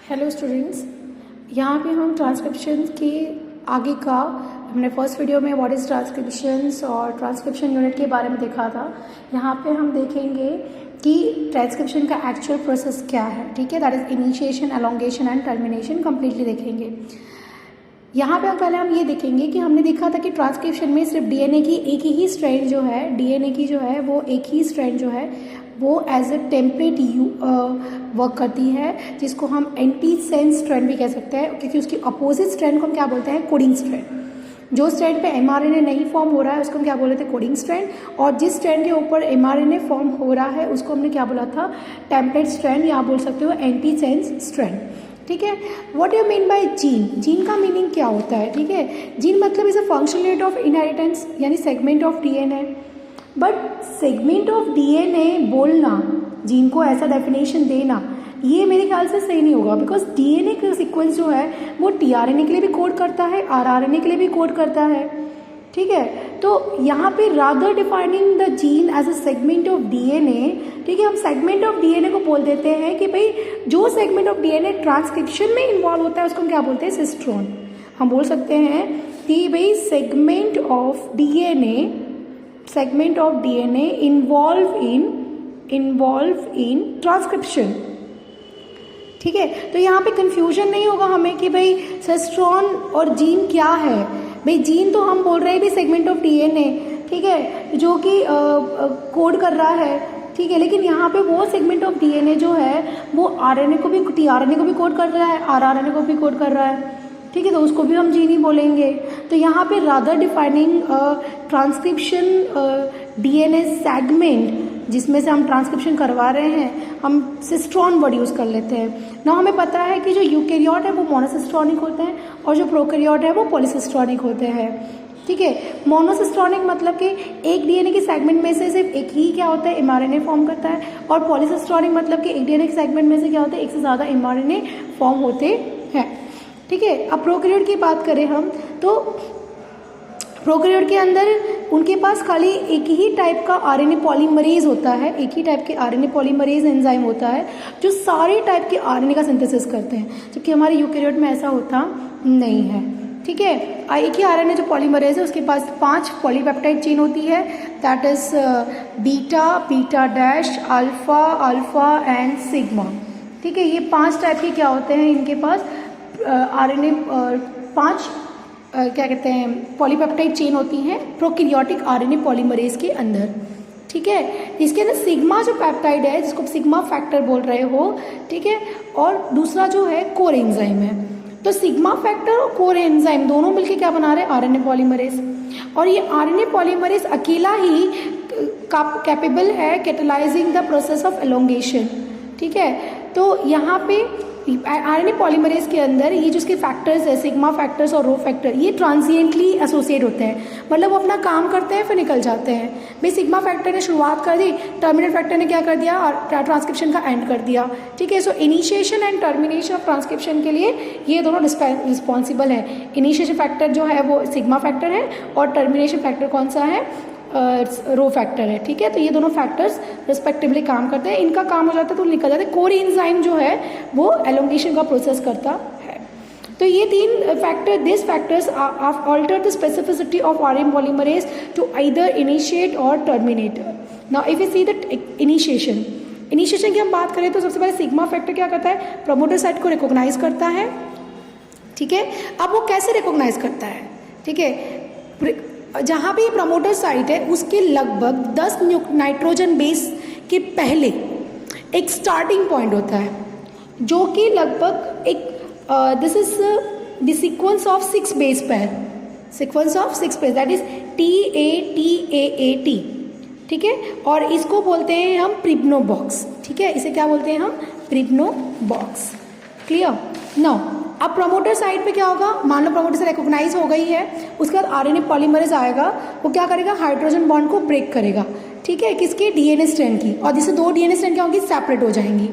Hello students, यहाँ पे हम ट्रांसक्रिप्शन के आगे का हमने फर्स्ट वीडियो में व्हाट इज़ ट्रांसक्रिप्शंस और ट्रांसक्रिप्शन यूनिट के बारे में देखा था। यहाँ पे हम देखेंगे कि ट्रांसक्रिप्शन का एक्चुअल प्रोसेस क्या है। ठीक है, that is initiation, elongation and termination completely देखेंगे। यहाँ पे पहले हम ये देखेंगे कि हमने देखा था कि ट्रांसक्रिप्शन में सिर्फ डीएनए की एक ही स्ट्रैंड जो है, डीएनए की जो है वो एक ही स्ट्रैंड जो है वो एज ए टेम्पलेट वर्क करती है, जिसको हम एंटी सेंस स्ट्रैंड भी कह सकते हैं, क्योंकि उसकी अपोजिट स्ट्रैंड को हम क्या बोलते हैं, कोडिंग स्ट्रैंड। जो स्ट्रैंड पे एमआरएनए नहीं फॉर्म हो रहा है उसको हम क्या बोल रहे थे, कोडिंग स्ट्रैंड, और जिस स्ट्रैंड के ऊपर एमआरएनए फॉर्म हो रहा है उसको हमने क्या बोला था, टेम्पलेट स्ट्रैंड, या आप बोल सकते हो एंटी सेंस स्ट्रैंड। ठीक है, what you mean by gene? Gene का मीनिंग क्या होता है? ठीक है, जीन मतलब is a functional unit of inheritance, यानी segment of DNA. But segment of DNA बोलना, जीन को ऐसा डेफिनेशन देना, ये मेरे ख्याल से सही नहीं होगा, बिकॉज डीएनए का सीक्वेंस जो है वो टीआरएनए के लिए भी कोड करता है, आरआरएनए के लिए भी कोड करता है। ठीक है, तो यहाँ पे rather defining the gene as a segment of DNA, ठीक है, हम सेगमेंट ऑफ डीएनए को बोल देते हैं कि भाई जो सेगमेंट ऑफ डीएनए ट्रांसक्रिप्शन में इन्वॉल्व होता है उसको हम क्या बोलते हैं, सिस्ट्रॉन। हम बोल सकते हैं कि भाई segment of DNA, segment of DNA involve in transcription. ठीक है, तो यहाँ पे कंफ्यूजन नहीं होगा हमें कि भाई सिस्ट्रॉन और जीन क्या है। भाई जीन तो हम बोल रहे हैं भी सेगमेंट ऑफ डीएनए, ठीक है, जो कि कोड कर रहा है। ठीक है, लेकिन यहाँ पे वो सेगमेंट ऑफ डीएनए जो है वो आरएनए को भी, टीआरएनए को भी कोड कर रहा है, आरआरएनए को भी कोड कर रहा है। ठीक है, तो उसको भी हम जीन ही बोलेंगे। तो यहाँ पे rather defining transcription DNA segment, जिसमें से हम ट्रांसक्रिप्शन करवा रहे हैं, हम सिस्ट्रॉन वर्ड यूज़ कर लेते हैं ना। हमें पता है कि जो यूकैरियोट है वो मोनोसिस्ट्रॉनिक होते हैं और जो प्रोकैरियोट है वो पॉलीसिस्ट्रॉनिक होते हैं। ठीक है, मोनोसिस्ट्रॉनिक मतलब कि एक डीएनए के सेगमेंट में से सिर्फ एक ही क्या होता है, एमआरएनए फॉर्म करता है, और पॉलीसिस्ट्रॉनिक मतलब कि एक डीएनए के सेगमेंट में से क्या होता है, एक से ज़्यादा एमआरएनए फॉर्म होते हैं। ठीक है, अब प्रोकैरियोट की बात करें हम, तो प्रोकैरियोट के अंदर उनके पास खाली एक ही टाइप का आरएनए पॉलीमरेज होता है, एक ही टाइप के आरएनए पॉलीमरेज एंजाइम होता है जो सारे टाइप के आरएनए का सिंथेसिस करते हैं, जबकि हमारे यूकैरियोट में ऐसा होता नहीं है। ठीक है, एक ही आरएनए जो पॉलीमरेज है उसके पास 5 पॉलीपेप्टाइड चेन होती है, that is beta, beta dash, alpha, alpha and sigma. ठीक है, ये 5 टाइप के क्या होते हैं इनके पास, आरएनए 5 क्या कहते हैं, पॉलीपेप्टाइड चेन होती हैं प्रोकैरियोटिक आरएनए पॉलीमरेज के अंदर। ठीक है, इसके अंदर सिग्मा जो पेप्टाइड है, जिसको सिग्मा फैक्टर बोल रहे हो, ठीक है, और दूसरा जो है कोर एंजाइम है। तो सिग्मा फैक्टर और कोर एंजाइम दोनों मिलके क्या बना रहे हैं, आरएनए पॉलीमरेज। और ये आरएनए पॉलीमरेज अकेला ही कैपेबल है catalysing the process of elongation. ठीक है, तो यहाँ पे आरएनए पॉलीमरेज के अंदर ये जो इसके फैक्टर्स है, सिग्मा फैक्टर्स और रो फैक्टर, ये ट्रांजिएंटली एसोसिएट होते हैं, मतलब वो अपना काम करते हैं फिर निकल जाते हैं। भाई सिग्मा फैक्टर ने शुरुआत कर दी, टर्मिनेट फैक्टर ने क्या कर दिया, ट्रांसक्रिप्शन का एंड कर दिया। ठीक है, so initiation and termination of transcription के लिए ये दोनों रिस्पॉन्सिबल है। इनिशिएशन फैक्टर जो है वो सिग्मा फैक्टर है और टर्मिनेशन फैक्टर कौन सा है, रो फैक्टर है। ठीक है, तो ये दोनों फैक्टर्स रिस्पेक्टिवली काम करते हैं, इनका काम हो जाता है तो निकल जाते हैं। कोर एंजाइम जो है वो एलोंगेशन का प्रोसेस करता है। तो ये 3 factor, this factors alter the specificity of RNA polymerase to either initiate और terminate. Now if you see the initiation की हम बात करें तो सबसे पहले सिग्मा फैक्टर क्या करता है, प्रमोटर साइट को रिकॉग्नाइज करता है। ठीक है, अब वो कैसे रिकॉग्नाइज करता है, ठीक है, जहाँ पे ये प्रमोटर साइट है उसके लगभग 10 नाइट्रोजन बेस के पहले एक स्टार्टिंग पॉइंट होता है, जो कि लगभग एक this is the sequence of 6 base pair, sequence of 6 base, that is TATAAT। ठीक है, और इसको बोलते हैं हम प्रिब्नो बॉक्स। ठीक है, इसे क्या बोलते हैं हम, प्रिब्नो बॉक्स। क्लियर? नाउ अब प्रमोटर साइट पे क्या होगा, मान लो प्रमोटर से रिकॉग्नाइज हो गई है, उसके बाद आरएनए पॉलीमरेज आएगा, वो क्या करेगा, हाइड्रोजन बॉन्ड को ब्रेक करेगा। ठीक है, किसके, डीएनए स्ट्रैंड की, और जिससे 2 डीएनए स्ट्रैंड क्या होंगी, सेपरेट हो जाएंगी।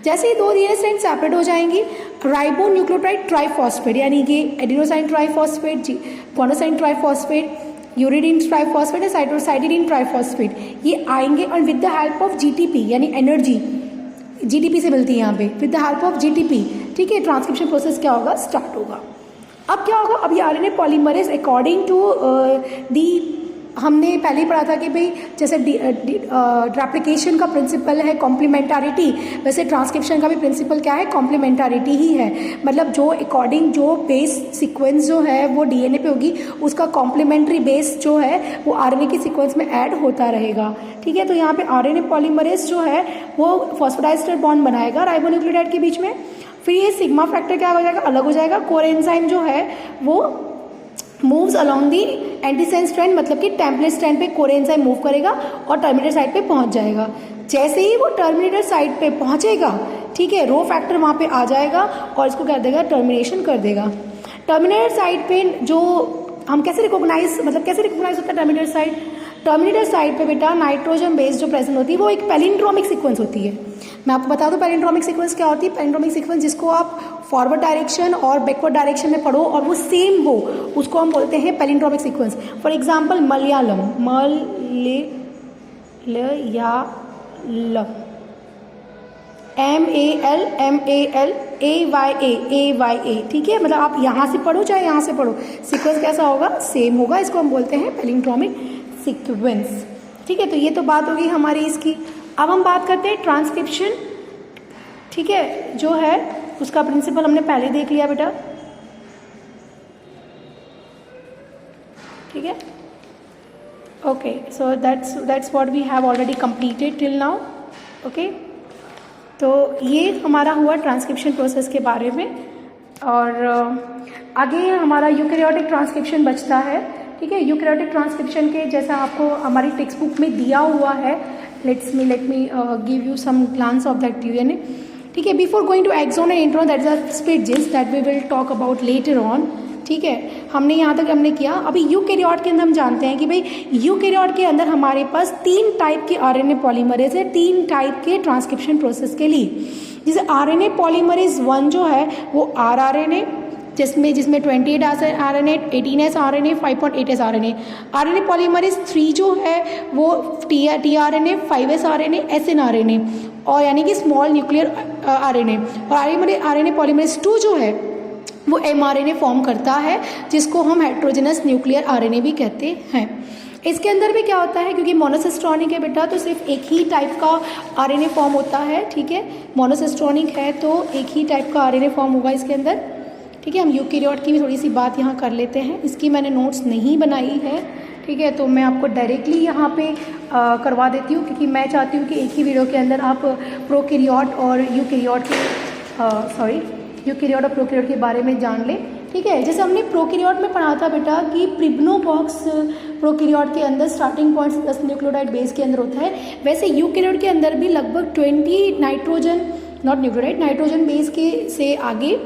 जैसे ही 2 डीएनए स्ट्रैंड सेपरेट हो जाएंगी, राइबो न्यूक्लियोटाइड ट्राइफॉस्फेट, यानी कि adenosine triphosphate, guanosine triphosphate, uridine triphosphate, cytidine triphosphate, ये आएंगे और with the help of GTP यानी एनर्जी, जीटीपी से मिलती है यहाँ पे, with the help of GTP, ठीक है, ट्रांसक्रिप्शन प्रोसेस क्या होगा, स्टार्ट होगा। अब क्या होगा, अब ये RNA polymerase according to the, हमने पहले ही पढ़ा था कि भाई जैसे रेप्लिकेशन का प्रिंसिपल है कॉम्प्लीमेंटारिटी, वैसे ट्रांसक्रिप्शन का भी प्रिंसिपल क्या है, कॉम्प्लीमेंटारिटी ही है। मतलब जो अकॉर्डिंग जो बेस सीक्वेंस जो है वो डीएनए पे होगी, उसका कॉम्प्लीमेंट्री बेस जो है वो आरएनए की सीक्वेंस में ऐड होता रहेगा, ठीक है। तो यहाँ पे आरएनए पॉलीमरेज जो है वो फॉस्फोडाइस्टर बॉन्ड बनाएगा राइबोन्यूक्लियोटाइड के बीच में, फिर ये सिग्मा फैक्टर क्या हो जाएगा, अलग हो जाएगा। कोर एंजाइम जो है वो moves along the antisense strand, मतलब कि टेम्पलेट स्ट्रैंड पे कोर एंजाइम मूव करेगा और टर्मिनेटर साइड पे पहुंच जाएगा। जैसे ही वो टर्मिनेटर साइड पे पहुंचेगा, ठीक है, रो फैक्टर वहाँ पे आ जाएगा और इसको कर देगा, टर्मिनेशन कर देगा। टर्मिनेटर साइड पे जो हम कैसे रिकॉग्नाइज, मतलब कैसे रिकॉग्नाइज होता है टर्मिनेटर साइड, टर्मिनेटर साइड पे बेटा नाइट्रोजन बेस जो प्रेजेंट होती है वो एक पैलिंड्रोमिक सीक्वेंस होती है। मैं आपको बता दूं पैलिंड्रोमिक सीक्वेंस क्या होती है। पैलिंड्रोमिक सीक्वेंस जिसको आप फॉरवर्ड डायरेक्शन और बैकवर्ड डायरेक्शन में पढ़ो और वो सेम हो, उसको हम बोलते हैं palindromic sequence. For example Malayalam, Malayalam, MALMALAYA, ठीक है, मतलब आप यहाँ से पढ़ो चाहे यहाँ से पढ़ो, सीक्वेंस कैसा होगा, सेम होगा। इसको हम बोलते हैं पैलिंड्रोमिक सीक्वेंस, ठीक है। तो ये तो बात होगी हमारी इसकी। अब हम बात करते हैं ट्रांसक्रिप्शन, ठीक है, जो है उसका प्रिंसिपल हमने पहले देख लिया बेटा, ठीक है। Okay, so that's what we have already completed till now, okay. तो ये हमारा हुआ ट्रांसक्रिप्शन प्रोसेस के बारे में। और आगे हमारा यूकैरियोटिक ट्रांसक्रिप्शन बचता है, ठीक है। यूकैरियोटिक ट्रांसक्रिप्शन के जैसा आपको हमारी टेक्स्ट बुक में दिया हुआ है, let me give you some glance of that DNA, ठीक है। Before going to exon and intron, that is a split genes that we will talk about later on, ठीक है। हमने यहाँ तक हमने किया। अभी यूकैरियोट के अंदर हम जानते हैं कि भाई यूकैरियोट के अंदर हमारे पास 3 टाइप के आरएनए पॉलीमरेज है, 3 टाइप के ट्रांसक्रिप्शन प्रोसेस के लिए। जैसे आरएनए पॉलीमरेज 1 जो है वो आरआरएनए, जिसमें 28 RNA, 18S RNA, 5.8S RNA. RNA polymerase 3 जो है वो tRNA, 5S RNA, SN RNA, और यानी कि स्मॉल न्यूक्लियर आरएनए। और आरएनए पॉलीमरेज 2 जो है वो एमआरएनए फॉर्म करता है, जिसको हम हेट्रोजेनस न्यूक्लियर आरएनए भी कहते हैं। इसके अंदर भी क्या होता है, क्योंकि मोनोसिस्ट्रॉनिक है बेटा, तो सिर्फ एक ही टाइप का आरएनए फॉर्म होता है, ठीक है। मोनोसिस्ट्रॉनिक है तो एक ही टाइप का आरएनए फॉर्म होगा इसके अंदर, ठीक है। हम यूकैरियोट की भी थोड़ी सी बात यहाँ कर लेते हैं, इसकी मैंने नोट्स नहीं बनाई है, ठीक है। तो मैं आपको डायरेक्टली यहाँ पे करवा देती हूँ, क्योंकि मैं चाहती हूँ कि एक ही वीडियो के अंदर आप प्रोकैरियोट और यूकैरियोट के यूकैरियोट और प्रोकैरियोट के बारे में जान लें, ठीक है। जैसे हमने प्रोकैरियोट में पढ़ा था बेटा कि प्रिब्नो बॉक्स प्रोकैरियोट के अंदर स्टार्टिंग पॉइंट 10 न्यूक्लियोटाइड बेस के अंदर होता है, वैसे यूकैरियोट के अंदर भी लगभग 20 nitrogen, not nucleotide, nitrogen base के से आगे,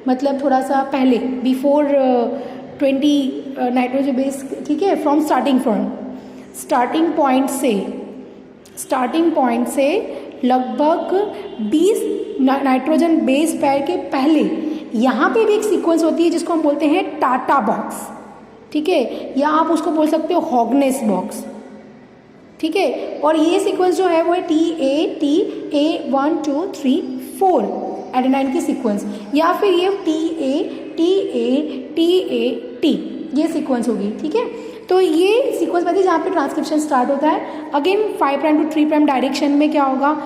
मतलब थोड़ा सा पहले, बिफोर 20 नाइट्रोजन बेस, ठीक है, फ्रॉम स्टार्टिंग पॉइंट से लगभग 20 नाइट्रोजन बेस पैर के पहले यहाँ पे भी एक सीक्वेंस होती है जिसको हम बोलते हैं टाटा बॉक्स, ठीक है, या आप उसको बोल सकते हो हॉगनेस बॉक्स, ठीक है। और ये सीक्वेंस जो है वो है TA 1 2 3 4 एडेनाइन की सीक्वेंस, या फिर ये TA ये सीक्वेंस होगी, ठीक है। तो ये सीक्वेंस बताइए जहाँ पे ट्रांसक्रिप्शन स्टार्ट होता है। अगेन 5' to 3' डायरेक्शन में क्या होगा,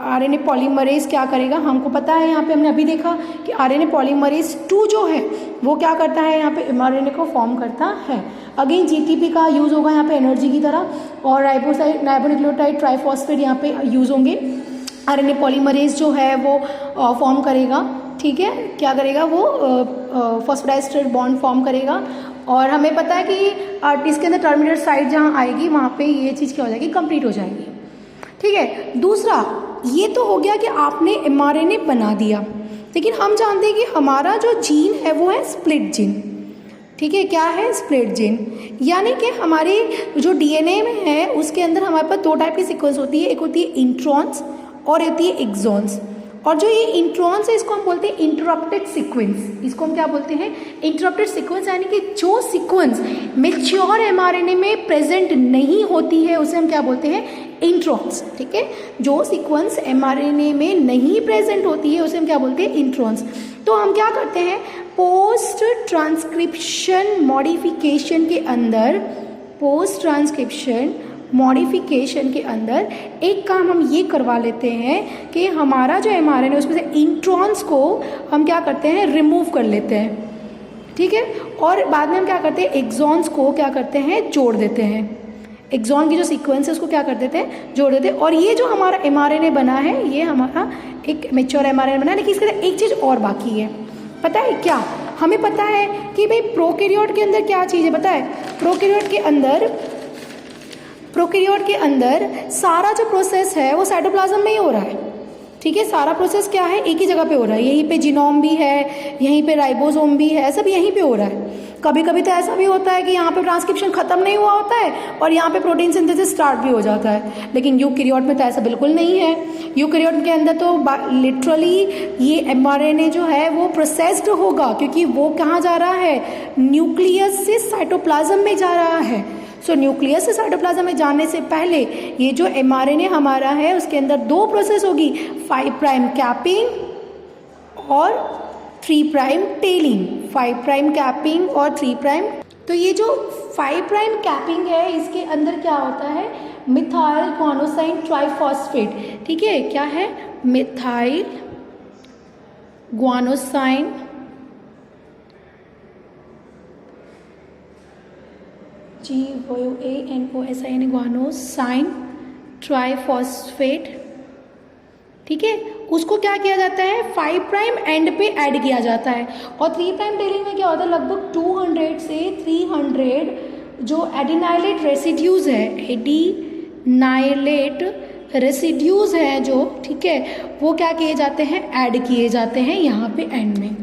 आरएनए पॉलीमरेज क्या करेगा, हमको पता है, यहाँ पे हमने अभी देखा कि आरएनए पॉलीमरेज 2 जो है वो क्या करता है, यहाँ पे एमआरएनए को फॉर्म करता है। अगेन जीटीपी का यूज़ होगा यहाँ पे एनर्जी की तरह, और राइबोन्यूक्लियोटाइड ट्राइफॉस्फेट यहाँ पे यूज़ होंगे। आरएनए पॉलीमरेज जो है वो फॉर्म करेगा, ठीक है, क्या करेगा, वो फॉस्फोडाइस्टर बॉन्ड फॉर्म करेगा। और हमें पता है कि इसके अंदर टर्मिनेटर साइड जहाँ आएगी वहाँ पे ये चीज़ क्या हो जाएगी, कंप्लीट हो जाएगी, ठीक है। दूसरा ये तो हो गया कि आपने एमआरएनए बना दिया, लेकिन हम जानते हैं कि हमारा जो जीन है वो है स्प्लिट जीन, ठीक है। क्या है, स्प्लिट जीन, यानी कि हमारे जो डीएनए में है उसके अंदर हमारे पास 2 टाइप की सीक्वेंस होती है, एक होती है इंट्रॉन्स और होती है एक्सॉन्स। और जो ये इंट्रॉन्स है इसको हम बोलते हैं इंटरप्टेड सीक्वेंस, इसको हम क्या बोलते हैं, इंटरप्टेड सीक्वेंस, यानी कि जो सीक्वेंस मैच्योर एमआरएनए में प्रेजेंट नहीं होती है उसे हम क्या बोलते हैं, इंट्रॉन्स, ठीक है। जो सीक्वेंस mRNA में नहीं प्रेजेंट होती है उसे हम क्या बोलते हैं, इंट्रॉन्स। तो हम क्या करते हैं, पोस्ट ट्रांसक्रिप्शन मॉडिफिकेशन के अंदर, पोस्ट ट्रांसक्रिप्शन मॉडिफिकेशन के अंदर एक काम हम ये करवा लेते हैं कि हमारा जो mRNA उसमें से इंट्रॉन्स को हम क्या करते हैं, रिमूव कर लेते हैं, ठीक है। और बाद में हम क्या करते हैं, एक्सॉन्स को क्या करते हैं, जोड़ देते हैं। एक्सॉन की जो सीक्वेंस है उसको क्या कर देते हैं, जोड़ देते हैं। और ये जो हमारा mRNA बना है, ये हमारा एक मैच्योर mRNA बना है। लेकिन इसके अंदर एक चीज़ और बाकी है, पता है क्या? हमें पता है कि भाई प्रोकैरियोट के अंदर क्या चीज़ है, पता है? प्रोकैरियोट के अंदर सारा जो प्रोसेस है वो साइटोप्लाज्म में ही हो रहा है, ठीक है। सारा प्रोसेस क्या है, एक ही जगह पे हो रहा है। यहीं पे जीनोम भी है, यहीं पे राइबोसोम भी है, सब यहीं पे हो रहा है। कभी कभी तो ऐसा भी होता है कि यहाँ पे ट्रांसक्रिप्शन खत्म नहीं हुआ होता है और यहाँ पे प्रोटीन सिंथेसिस स्टार्ट भी हो जाता है। लेकिन यूकैरियोट में तो ऐसा बिल्कुल नहीं है। यूकैरियोट के अंदर तो लिटरली ये mRNA जो है वो प्रोसेस्ड होगा, क्योंकि वो कहाँ जा रहा है, न्यूक्लियस से साइटोप्लाज्म में जा रहा है। सो न्यूक्लियस से साइटोप्लाज्म में जाने से पहले ये जो mRNA हमारा है उसके अंदर दो प्रोसेस होगी, 5 प्राइम कैपिंग और 3 प्राइम टेलिंग। 5 प्राइम कैपिंग और 3 प्राइम। तो ये जो 5 प्राइम कैपिंग है इसके अंदर क्या होता है, मिथाइल ग्वानोसाइन ट्राइफॉस्फेट, ठीक है। क्या है, methyl guanosine GUANOSIN guanosine triphosphate, ठीक है। उसको क्या किया जाता है, 5 प्राइम एंड पे ऐड किया जाता है। और 3 प्राइम टेलिंग में क्या होता है, लगभग 200 से 300 जो एडिनाइलेट रेसिड्यूज है, एडिनाइलेट रेसिड्यूज हैं जो, ठीक है, वो क्या किए जाते हैं, ऐड किए जाते हैं यहाँ पे एंड में।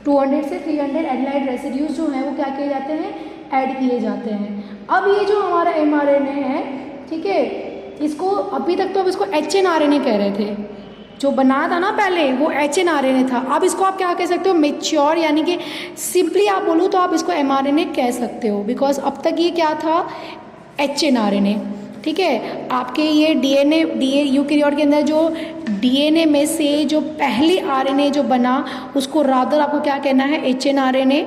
200 से 300 एडिनाइलेट रेसिड्यूज जो हैं वो क्या किए जाते हैं, ऐड किए जाते हैं। अब ये जो हमारा mRNA है, ठीक है, इसको अभी तक तो अब इसको HNRNA कह रहे थे, जो बना था ना पहले वो HNRNA था। अब इसको आप क्या कह सकते हो, मेच्योर, यानी कि सिंपली आप बोलो तो आप इसको mRNA कह सकते हो, बिकॉज अब तक ये क्या था, HNRNA, ठीक है। आपके ये यूकैरियोट के अंदर जो DNA में से जो पहले RNA जो बना उसको रादर आपको क्या कहना है, HNRNA,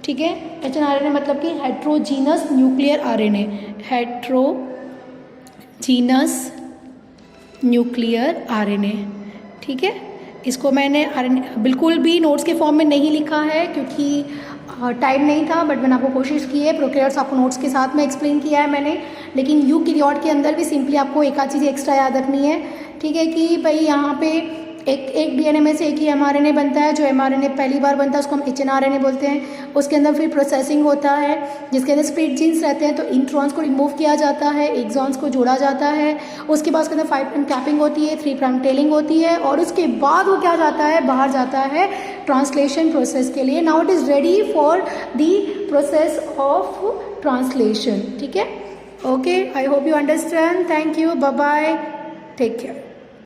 ठीक है। HNRNA मतलब कि heterogeneous nuclear RNA, heterogeneous nuclear RNA, ठीक है। इसको मैंने बिल्कुल भी नोट्स के फॉर्म में नहीं लिखा है क्योंकि टाइम नहीं था, बट मैंने आपको कोशिश की है। प्रोकैरियोट्स आपको नोट्स के साथ में एक्सप्लेन किया है मैंने, लेकिन यूकैरियोट के अंदर भी सिंपली आपको एक आध चीज़ एक्स्ट्रा याद रखनी है, ठीक है, कि भाई यहाँ पे एक DNA में से एक ही mRNA बनता है। जो mRNA पहली बार बनता है उसको हम HNRNA बोलते हैं। उसके अंदर फिर प्रोसेसिंग होता है जिसके अंदर स्प्लिट जीन्स रहते हैं, तो इंट्रॉन्स को रिमूव किया जाता है, एक्सॉन्स को जोड़ा जाता है। उसके बाद उसके अंदर 5 प्राइम कैपिंग होती है, 3 प्राइम टेलिंग होती है, और उसके बाद वो क्या जाता है, बाहर जाता है ट्रांसलेशन प्रोसेस के लिए। Now it is ready for the process of translation, ठीक है। Okay, I hope you understand. Thank you, bye bye, take care.